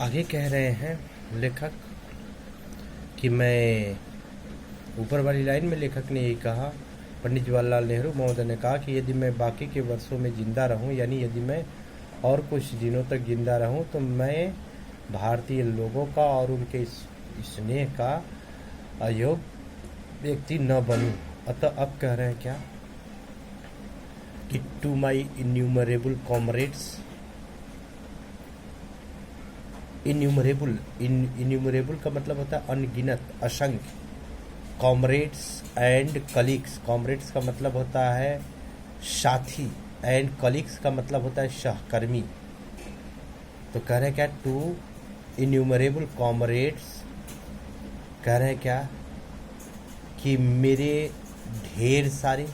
आगे कह रहे हैं लेखक कि मैं ऊपर वाली लाइन में लेखक ने यही कहा, पंडित जवाहरलाल नेहरू महोदय ने कहा कि यदि मैं बाकी के वर्षों में जिंदा रहूं, यानी यदि मैं और कुछ दिनों तक जिंदा रहूं, तो मैं भारतीय लोगों का और उनके स्नेह का अयोग्य व्यक्ति न बनूं। अतः अब कह रहे हैं क्या कि to my innumerable comrades, innumerable का मतलब होता है अनगिनत, असंख्य। कॉमरेड्स एंड कलीग्स, कॉमरेड्स का मतलब होता है साथी, एंड कलीग्स का मतलब होता है सहकर्मी। तो कह रहे हैं क्या, टू इन्यूमरेबल कॉमरेड्स, कह रहे हैं क्या कि मेरे ढेर सारे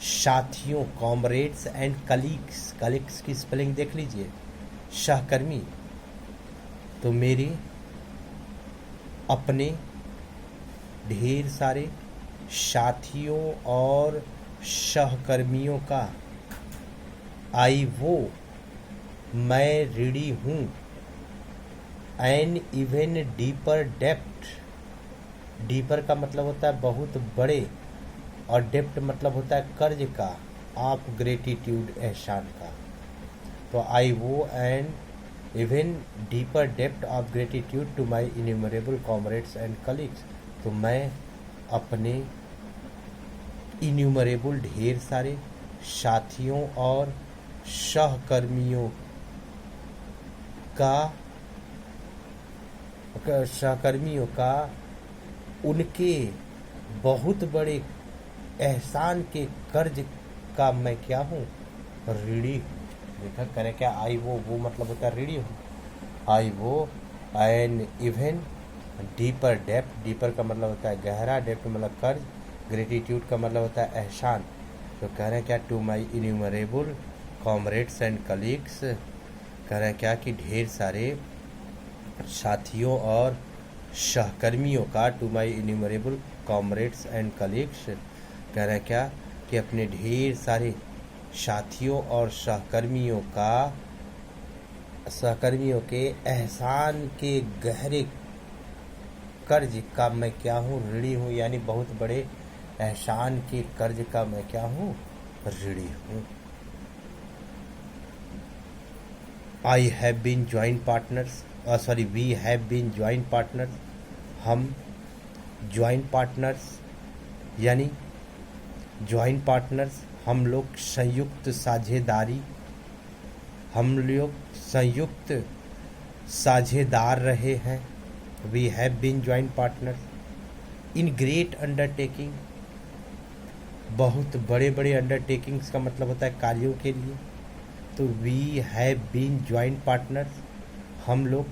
साथियों, कॉमरेड्स एंड कलीग्स, कलीग्स की स्पेलिंग देख लीजिए, सहकर्मी। तो मेरे अपने ढेर सारे साथियों और सहकर्मियों का मैं ऋणी हूँ। An even deeper depth, deeper का मतलब होता है बहुत बड़े, और डेप्थ मतलब होता है कर्ज का, ऑफ ग्रेटिट्यूड, एहसान का। तो I owe an even deeper depth of gratitude to my innumerable comrades and colleagues. तो मैं अपने इन्यूमरेबल ढेर सारे साथियों और सहकर्मियों का उनके बहुत बड़े एहसान के कर्ज का मैं क्या हूँ, ऋणी। देखा करें क्या, आई वो मतलब होता है ऋणी हूँ। I owe an even deeper depth, deeper का मतलब होता है गहरा, डेप्थ मतलब कर्ज, ग्रेटिट्यूड का मतलब होता है एहसान। तो कह रहे हैं क्या, to my innumerable comrades and colleagues, कह रहे हैं क्या कि ढेर सारे साथियों और सहकर्मियों का, to my innumerable comrades and colleagues, कह रहे हैं क्या कि अपने ढेर सारे साथियों और सहकर्मियों के एहसान के गहरे कर्ज का मैं क्या हूँ, ऋणी हूँ। यानी बहुत बड़े एहसान के कर्ज का मैं क्या हूँ, ऋणी हूँ। I have been joint partners, we have been joint partners, हम ज्वाइंट पार्टनर्स, यानी ज्वाइंट पार्टनर्स, हम लोग संयुक्त साझेदारी, हम लोग संयुक्त साझेदार रहे हैं। We have been joint partners in great undertaking, बहुत बड़े बड़े अंडरटेकिंग्स का मतलब होता है कार्यों के लिए। तो we have been joint partners, हम लोग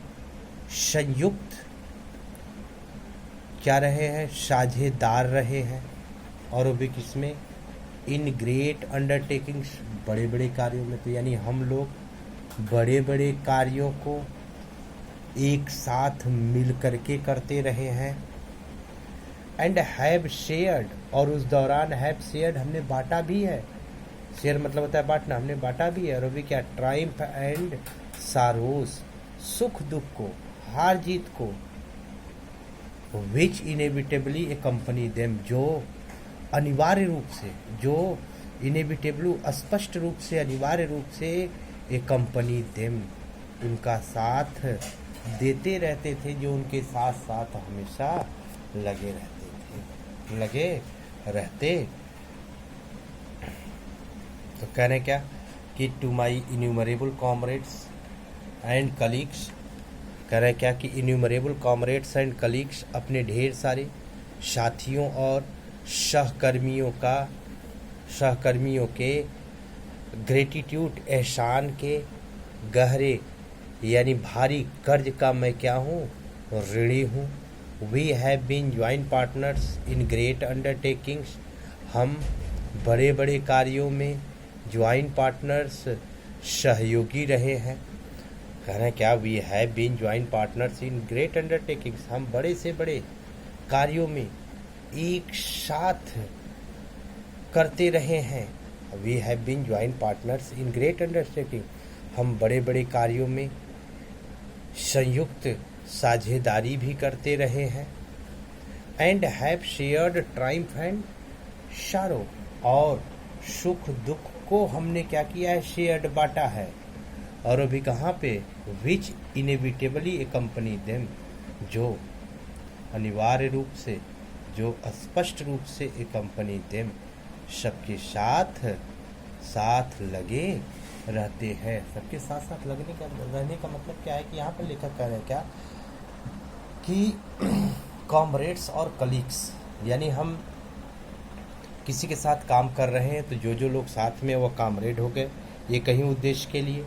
संयुक्त क्या रहे हैं, साझेदार रहे हैं। और वो भी किसमें, इन ग्रेट अंडरटेकिंग्स, बड़े बड़े कार्यों में। तो यानी हम लोग बड़े बड़े कार्यों को एक साथ मिल करके करते रहे हैं। एंड हैव शेयर्ड, और उस दौरान हैव शेयर्ड हमने बांटा भी है। शेयर मतलब होता है बांटना, हमने बांटा भी है। और अभी क्या, ट्रायम्फ एंड सारोस, सुख दुख को, हार जीत को, विच इनेविटेबली एकम्पनी देम, जो अनिवार्य रूप से, जो इनेविटेबली स्पष्ट रूप से, अनिवार्य रूप से, एकम्पनी देम उनका साथ देते रहते थे, जो उनके साथ साथ हमेशा लगे रहते। तो कह रहे हैं क्या कि to my innumerable comrades and colleagues, कह रहे हैं क्या कि इन्यूमरेबल कॉमरेड्स एंड कलीग्स, अपने ढेर सारे साथियों और सहकर्मियों के ग्रेटिट्यूड, एहसान के गहरे यानी भारी कर्ज का मैं क्या हूँ, ऋणी हूँ। We have been joint partners in great undertakings, हम बड़े बड़े कार्यों में ज्वाइंट पार्टनर्स, सहयोगी रहे हैं। कह रहे हैं क्या, we have been joint partners in great undertakings, हम बड़े से बड़े कार्यों में एक साथ करते रहे हैं। We have been joint partners in great undertaking, हम बड़े बड़े कार्यों में संयुक्त साझेदारी भी करते रहे हैं। And have shared triumph and sorrow, और सुख दुख को हमने क्या किया है, शेयर्ड, बांटा है। और अभी कहाँ पे, विच इनेविटेबली एकम्पनी देम, जो अनिवार्य रूप से, जो स्पष्ट रूप से एकम्पनी देम, सबके साथ साथ लगे रहते हैं। सबके साथ साथ रहने का मतलब क्या है कि यहाँ पर लेखक कह रहे हैं क्या कि कॉमरेड्स और कलीग्स, यानी हम किसी के साथ काम कर रहे हैं तो जो जो लोग साथ में वो कॉमरेड हो गए, ये कहीं उद्देश्य के लिए।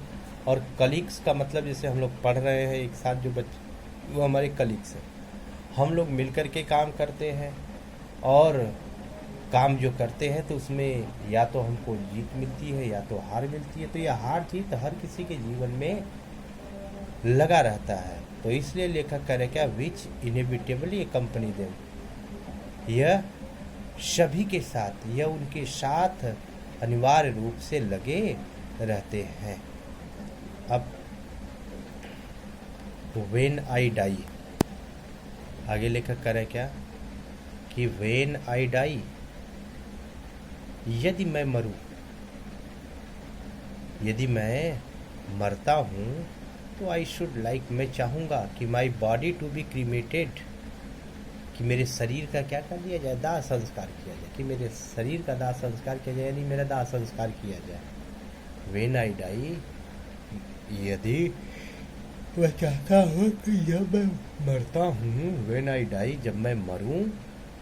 और कलीग्स का मतलब जैसे हम लोग पढ़ रहे हैं एक साथ जो वो हमारे कलीग्स हैं, हम लोग मिलकर के काम करते हैं और काम जो करते हैं तो उसमें या तो हमको जीत मिलती है या तो हार मिलती है। तो यह हार जीत हर किसी के जीवन में लगा रहता है। तो इसलिए लेखक कह रहे क्या, विच इनेविटेबली एकम्पनी देम, यह सभी के साथ, यह उनके साथ अनिवार्य रूप से लगे रहते हैं। अब व्हेन आई डाई, आगे लेखक कह रहे क्या कि व्हेन आई डाई, यदि मैं मरूं, यदि मैं मरता हूं तो आई शुड लाइक, मैं चाहूँगा कि my body to be cremated, कि मेरे शरीर का क्या कर दिया जाए, दाह संस्कार किया जाए, कि मेरे शरीर का दाह संस्कार किया जाए, यानी मेरा दाह संस्कार किया जाए। व्हेन आई डाई, यदि मैं चाहता हूँ कि जब मैं मरता हूँ, व्हेन आई डाई, जब मैं मरूं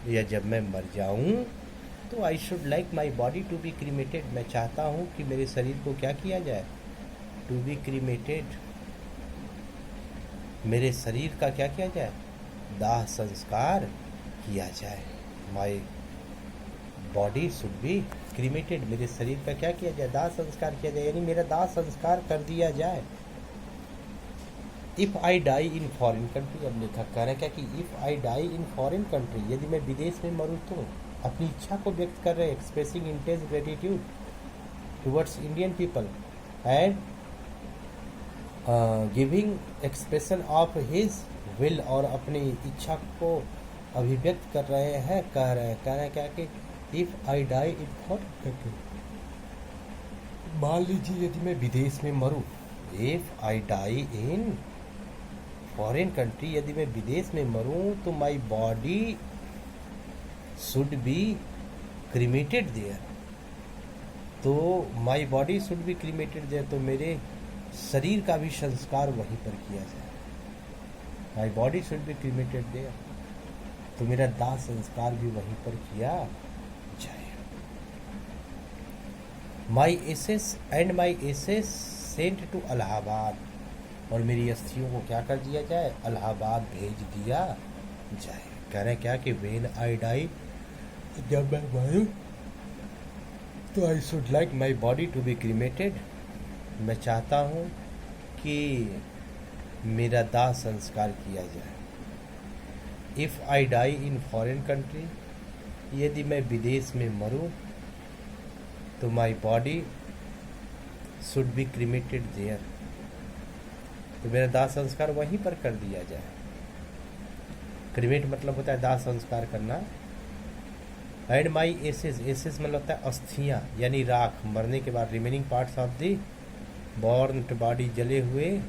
या जब मैं मर जाऊं, तो I should like my body to be cremated, मैं चाहता हूँ कि मेरे शरीर को क्या किया जाए, टू बी क्रीमेटेड, मेरे शरीर का क्या किया जाए, दाह संस्कार किया जाए। My body should be cremated, मेरे शरीर का क्या किया जाए, दाह संस्कार किया जाए, यानी मेरा दाह संस्कार कर दिया जाए। If I die in foreign country, अब लेखक कह रहे हैं क्या कि if I die in foreign country, यदि मैं विदेश में मरूँ तो, अपनी इच्छा को व्यक्त कर रहे हैं, expressing intense gratitude towards Indian people and giving expression of his will, और अपनी इच्छा को अभिव्यक्त कर रहे हैं, कह रहे हैं क्या कि if I die in foreign country, मान लीजिए यदि मैं विदेश में मरूँ, if I die in foreign country, यदि मैं विदेश में मरूँ तो my body should be cremated there, तो my body should be cremated there, तो मेरे शरीर का भी संस्कार वहीं पर किया जाए। My body should be cremated there, तो मेरा दाह संस्कार भी वहीं पर किया जाए। My ashes and my ashes sent to Allahabad, और मेरी अस्थियों को क्या कर दिया जाए, इलाहाबाद भेज दिया जाए। कह रहे हैं क्या कि व्हेन आई डाई, जब मैं मरूं तो I should like my body to be cremated, मैं चाहता हूँ कि मेरा दाह संस्कार किया जाए। If I die in foreign country, यदि मैं विदेश में मरूं तो my body should be cremated there, तो मेरा दाह संस्कार वहीं पर कर दिया जाए। क्रीमेट मतलब होता है दाह संस्कार करना। एंड माई एसेस, एसेस मतलब होता है अस्थियाँ, यानी राख, मरने के बाद remaining parts of the born body, जले हुए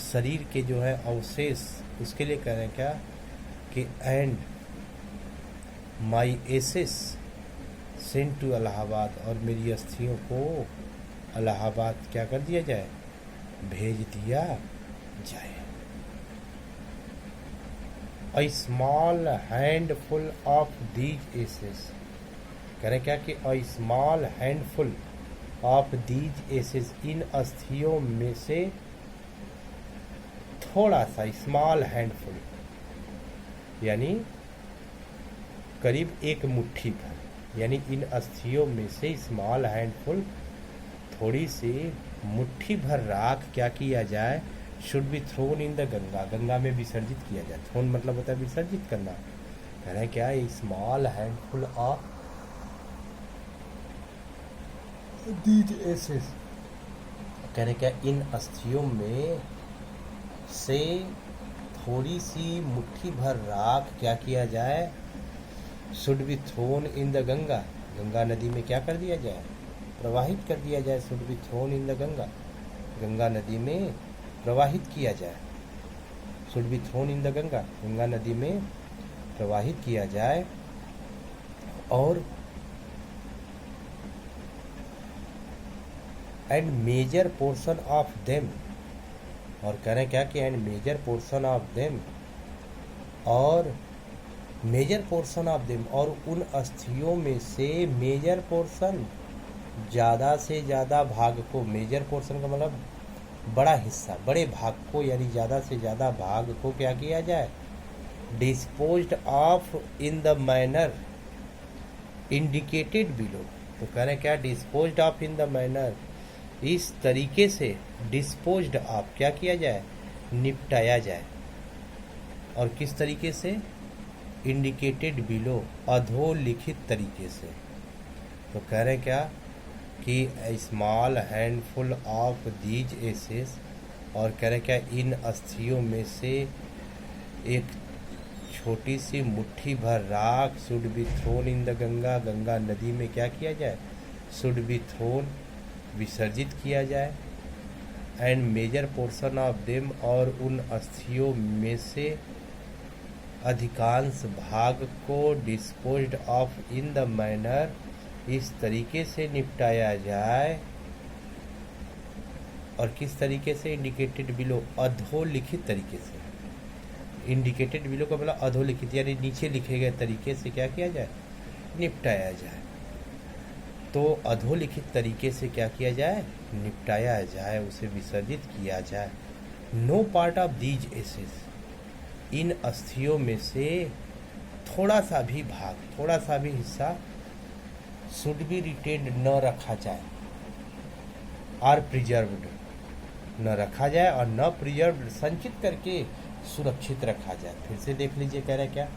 शरीर के जो है अवशेष, उसके लिए कह रहे हैं क्या कि and my ashes sent to Allahabad, और मेरी अस्थियों को इलाहाबाद क्या कर दिया जाए, भेज दिया जाए। A small handful of these ashes, कह रहे क्या कि a small handful of these ashes, इन अस्थियों में से थोड़ा सा, स्मॉल हैंडफुल यानी करीब एक मुट्ठी भर, यानी इन अस्थियों में से स्मॉल हैंडफुल, थोड़ी सी मुट्ठी भर राख क्या किया जाए, should be thrown in the Ganga, Ganga में विसर्जित किया जाए। थ्रोन मतलब होता है विसर्जित करना। कह रहे हैं क्या, small handful of these ashes, कह रहे क्या, इन अस्थियों में से थोड़ी सी मुट्ठी भर राख क्या किया जाए, should be thrown in the Ganga, Ganga नदी में क्या कर दिया जाए, प्रवाहित कर दिया जाए। Should be thrown in the Ganga, Ganga नदी में प्रवाहित किया जाए। Should be thrown in the Ganga, Ganga नदी में प्रवाहित किया जाए। और and major portion of them, और कह रहे हैं क्या कि and major portion of them, और मेजर पोर्शन ऑफ देम, और उन अस्थियों में से मेजर पोर्शन, ज़्यादा से ज़्यादा भाग को, मेजर पोर्शन का मतलब बड़ा हिस्सा, बड़े भाग को, यानी ज़्यादा से ज़्यादा भाग को क्या किया जाए, disposed of in the manner indicated below. तो कह रहे हैं क्या, disposed of in the manner, इस तरीके से डिस्पोज्ड ऑफ क्या किया जाए, निपटाया जाए। और किस तरीके से, इंडिकेटेड बिलो, अधोलिखित तरीके से। तो कह रहे हैं क्या कि small handful of these ashes, और कह रहे हैं क्या, इन अस्थियों में से एक छोटी सी मुट्ठी भर राख, should be thrown in the Ganga, Ganga नदी में क्या किया जाए, शुड बी थ्रोन, विसर्जित किया जाए। And major portion of them, और उन अस्थियों में से अधिकांश भाग को disposed of in the manner, इस तरीके से निपटाया जाए। और किस तरीके से, इंडिकेटेड बिलो, अधोलिखित तरीके से। इंडिकेटेड बिलो का मतलब अधोलिखित, यानी नीचे लिखे गए तरीके से क्या किया जाए, निपटाया जाए। तो अधोलिखित तरीके से क्या किया जाए, निपटाया जाए, उसे विसर्जित किया जाए। No part of these ashes, इन अस्थियों में से थोड़ा सा भी भाग, थोड़ा सा भी हिस्सा, शुड बी रिटेन्ड, न रखा जाए, आर प्रिजर्व्ड, न रखा जाए, और न प्रिजर्व्ड, संचित करके सुरक्षित रखा जाए। फिर से देख लीजिए, कह रहा है क्या,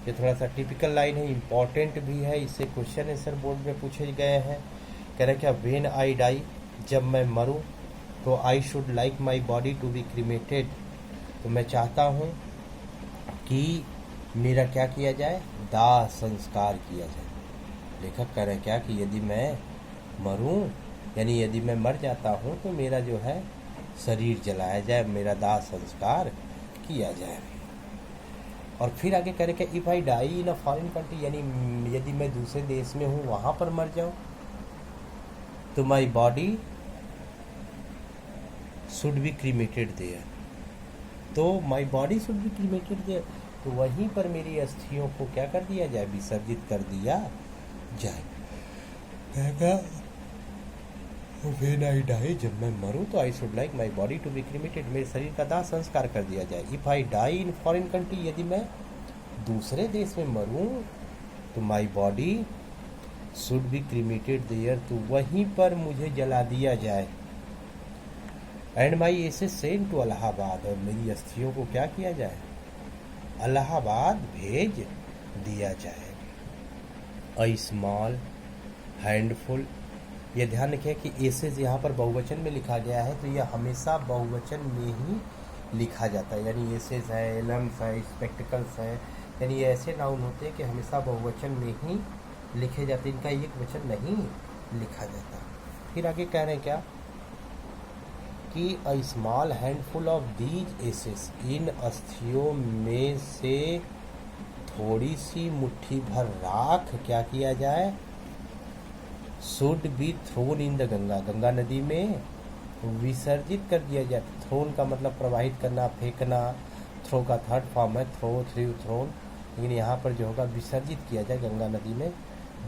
ये थोड़ा सा टिपिकल लाइन है, इंपॉर्टेंट भी है, इससे क्वेश्चन आंसर बोर्ड में पूछे गए हैं। कह रहा है क्या, व्हेन आई डाई, जब मैं मरूं, तो I should like my body to be cremated, तो मैं चाहता हूं कि मेरा क्या किया जाए, दाह संस्कार किया जाए। लेखक कह रहे हैं क्या कि यदि मैं मरूं, यानी यदि मैं मर जाता हूं, तो मेरा जो है शरीर जलाया जाए, मेरा दाह संस्कार किया जाए। और फिर आगे कह रहे क्या, if I die in a foreign country, यानी यदि मैं दूसरे देश में हूँ, वहाँ पर मर जाऊँ, तो my body should be cremated there, तो my body should be cremated there, तो वहीं पर मेरी अस्थियों को क्या कर दिया जाए, विसर्जित कर दिया जाए। व्हेन आई डाई, जब मैं मरूं, तो I should like my body to be cremated, मेरे शरीर का दाह संस्कार कर दिया जाए। If I die in foreign country, यदि मैं दूसरे देश में मरूं, तो my body should be cremated there, तो वहीं पर मुझे जला दिया जाए। And my ashes sent to Allahabad, और मेरी अस्थियों को क्या किया जाए, इलाहाबाद भेज दिया जाए। अ स्मॉल हैंडफुल, यह ध्यान रखें कि एसेस यहाँ पर बहुवचन में लिखा गया है, तो यह हमेशा बहुवचन में ही लिखा जाता है, यानी एसेस है, एलम्स है, स्पेक्टिकल्स है, यानी ये ऐसे नाउन होते हैं कि हमेशा बहुवचन में ही लिखे जाते हैं, इनका एक वचन नहीं लिखा जाता। फिर आगे कह रहे हैं क्या कि a small handful of these ashes, इन अस्थियों में से थोड़ी सी मुट्ठी भर राख क्या किया जाए, should be thrown in the Ganga, Ganga नदी में विसर्जित कर दिया जाए। थ्रोन का मतलब प्रवाहित करना, फेंकना, थ्रो का थर्ड फॉर्म है थ्रो, थ्रू, थ्रोन, लेकिन यहाँ पर जो होगा विसर्जित किया जाए, गंगा नदी में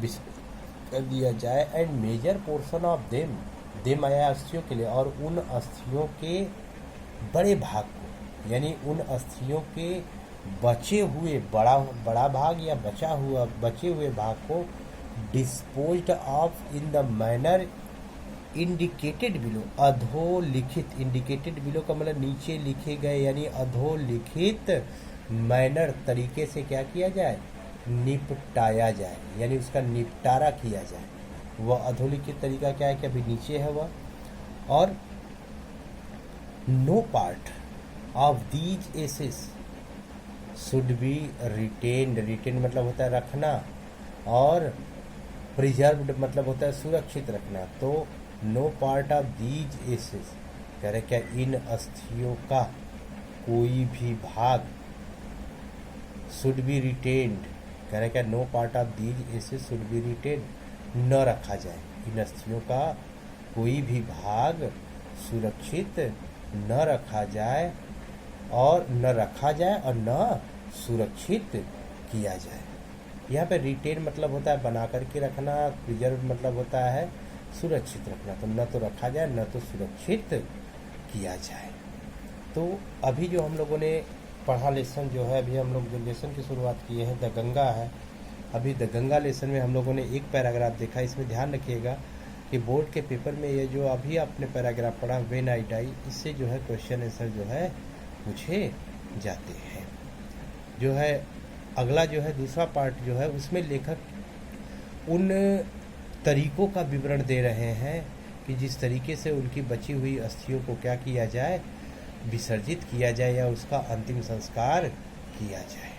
विसर्जित कर दिया जाए। And major portion of them आया अस्थियों के लिए, और उन अस्थियों के बड़े भाग को, यानी उन अस्थियों के बचे हुए बड़ा भाग या बचे हुए भाग को disposed of in the manner indicated below, अधोलिखित, इंडिकेटेड बिलो का मतलब नीचे लिखे गए, यानी अधोलिखित मैनर तरीके से क्या किया जाए, निपटाया जाए, यानी उसका निपटारा किया जाए। वह अधोलिखित तरीका क्या है कि अभी नीचे है वह। और no part, of these ashes should be retained. Retain मतलब होता है रखना, और प्रिजर्व्ड मतलब होता है सुरक्षित रखना। तो no part of these ashes कह रहे क्या, इन अस्थियों का कोई भी भाग शुड बी रिटेन्ड, कह रहे क्या, no part of these ashes should be retained, न रखा जाए। इन अस्थियों का कोई भी भाग सुरक्षित न रखा जाए, और न रखा जाए और न सुरक्षित किया जाए। यहाँ पे रिटेन मतलब होता है बना करके रखना, प्रिजर्व मतलब होता है सुरक्षित रखना। तो न तो रखा जाए न तो सुरक्षित किया जाए। तो अभी जो हम लोगों ने पढ़ा लेसन जो है, अभी हम लोग जो लेसन की शुरुआत किए हैं द गंगा है। अभी द गंगा लेसन में हम लोगों ने एक पैराग्राफ देखा। इसमें ध्यान रखिएगा कि बोर्ड के पेपर में ये जो अभी आपने पैराग्राफ पढ़ा व्हेन आई डाई, इससे जो है क्वेश्चन आंसर जो है पूछे जाते हैं। जो है अगला जो है दूसरा पार्ट जो है, उसमें लेखक उन तरीकों का विवरण दे रहे हैं कि जिस तरीके से उनकी बची हुई अस्थियों को क्या किया जाए, विसर्जित किया जाए या उसका अंतिम संस्कार किया जाए।